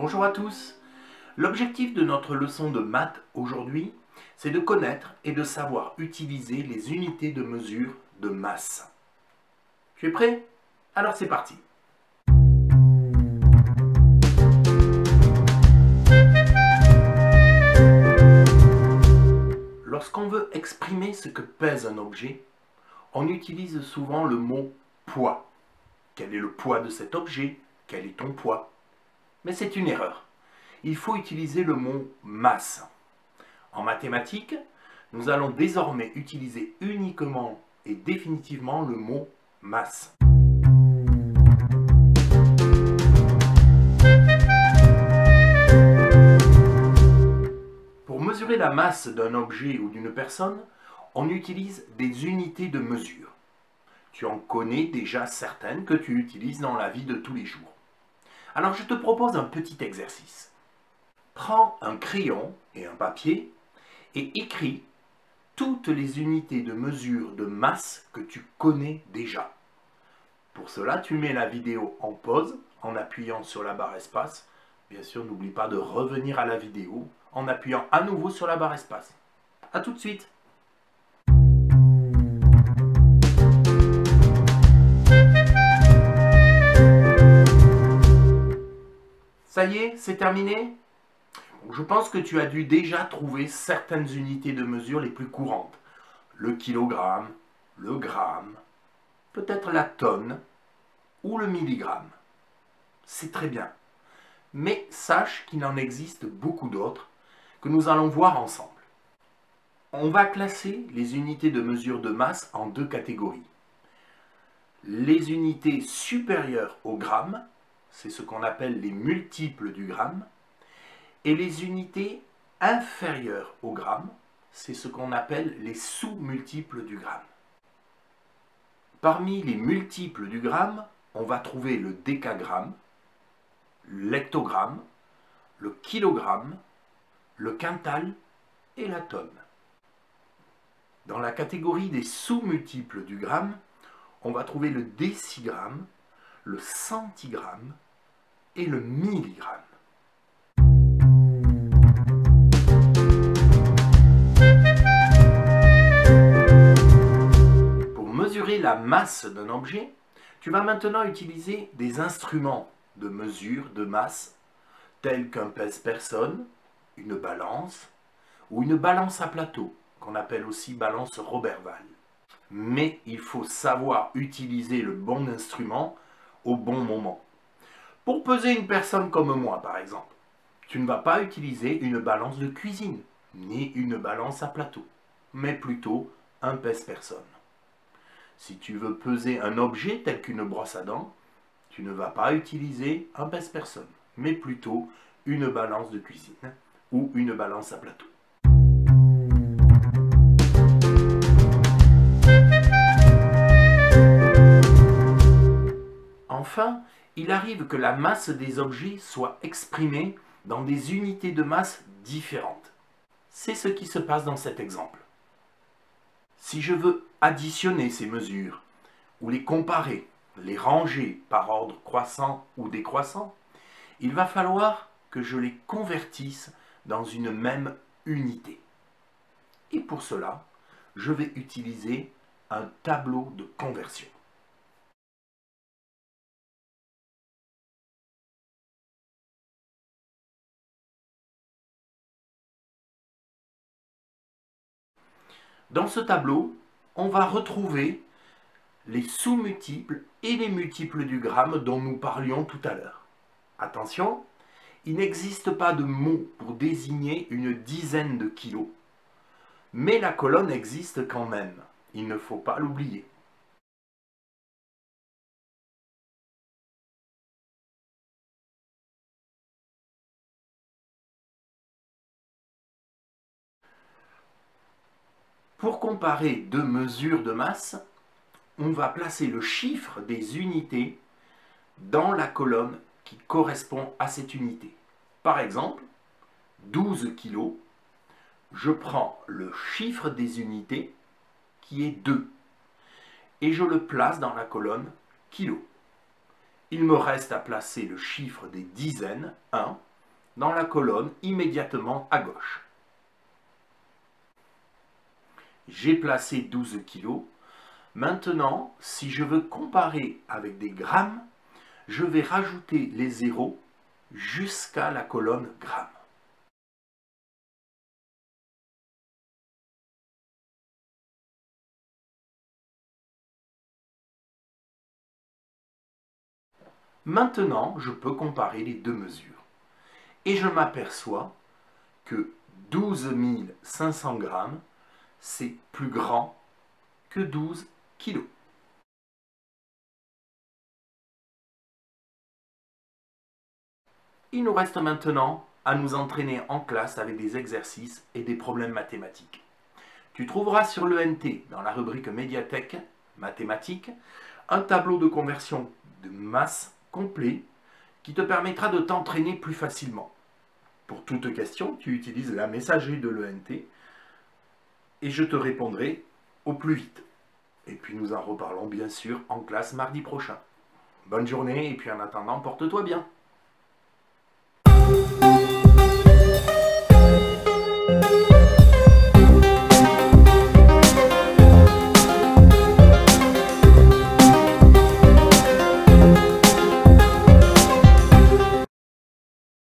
Bonjour à tous. L'objectif de notre leçon de maths aujourd'hui, c'est de connaître et de savoir utiliser les unités de mesure de masse. Tu es prêt? Alors c'est parti. Lorsqu'on veut exprimer ce que pèse un objet, on utilise souvent le mot poids. Quel est le poids de cet objet? Quel est ton poids? Mais c'est une erreur. Il faut utiliser le mot masse. En mathématiques, nous allons désormais utiliser uniquement et définitivement le mot masse. Pour mesurer la masse d'un objet ou d'une personne, on utilise des unités de mesure. Tu en connais déjà certaines que tu utilises dans la vie de tous les jours. Alors je te propose un petit exercice. Prends un crayon et un papier et écris toutes les unités de mesure de masse que tu connais déjà. Pour cela, tu mets la vidéo en pause en appuyant sur la barre espace. Bien sûr, n'oublie pas de revenir à la vidéo en appuyant à nouveau sur la barre espace. A tout de suite. Ça y est, c'est terminé? Je pense que tu as dû déjà trouver certaines unités de mesure les plus courantes. Le kilogramme, le gramme, peut-être la tonne ou le milligramme. C'est très bien. Mais sache qu'il en existe beaucoup d'autres que nous allons voir ensemble. On va classer les unités de mesure de masse en deux catégories. Les unités supérieures au gramme, c'est ce qu'on appelle les multiples du gramme, et les unités inférieures au gramme, c'est ce qu'on appelle les sous-multiples du gramme. Parmi les multiples du gramme, on va trouver le décagramme, l'hectogramme, le kilogramme, le quintal et la tonne. Dans la catégorie des sous-multiples du gramme, on va trouver le décigramme, le centigramme et le milligramme. Pour mesurer la masse d'un objet, tu vas maintenant utiliser des instruments de mesure de masse tels qu'un pèse-personne, une balance ou une balance à plateau, qu'on appelle aussi balance Roberval. Mais il faut savoir utiliser le bon instrument au bon moment. Pour peser une personne comme moi, par exemple, tu ne vas pas utiliser une balance de cuisine, ni une balance à plateau, mais plutôt un pèse-personne. Si tu veux peser un objet tel qu'une brosse à dents, tu ne vas pas utiliser un pèse-personne, mais plutôt une balance de cuisine ou une balance à plateau. Enfin, il arrive que la masse des objets soit exprimée dans des unités de masse différentes. C'est ce qui se passe dans cet exemple. Si je veux additionner ces mesures, ou les comparer, les ranger par ordre croissant ou décroissant, il va falloir que je les convertisse dans une même unité. Et pour cela, je vais utiliser un tableau de conversion. Dans ce tableau, on va retrouver les sous-multiples et les multiples du gramme dont nous parlions tout à l'heure. Attention, il n'existe pas de mot pour désigner une dizaine de kilos, mais la colonne existe quand même. Il ne faut pas l'oublier. Pour comparer deux mesures de masse, on va placer le chiffre des unités dans la colonne qui correspond à cette unité. Par exemple, 12 kg, je prends le chiffre des unités qui est 2 et je le place dans la colonne kilo. Il me reste à placer le chiffre des dizaines, 1, dans la colonne immédiatement à gauche. J'ai placé 12 kg. Maintenant, si je veux comparer avec des grammes, je vais rajouter les zéros jusqu'à la colonne grammes. Maintenant, je peux comparer les deux mesures. Et je m'aperçois que 12 500 grammes, c'est plus grand que 12 kilos. Il nous reste maintenant à nous entraîner en classe avec des exercices et des problèmes mathématiques. Tu trouveras sur l'ENT, dans la rubrique médiathèque mathématiques, un tableau de conversion de masse complet qui te permettra de t'entraîner plus facilement. Pour toute question, tu utilises la messagerie de l'ENT et je te répondrai au plus vite. Et puis nous en reparlons bien sûr en classe mardi prochain. Bonne journée et puis en attendant, porte-toi bien.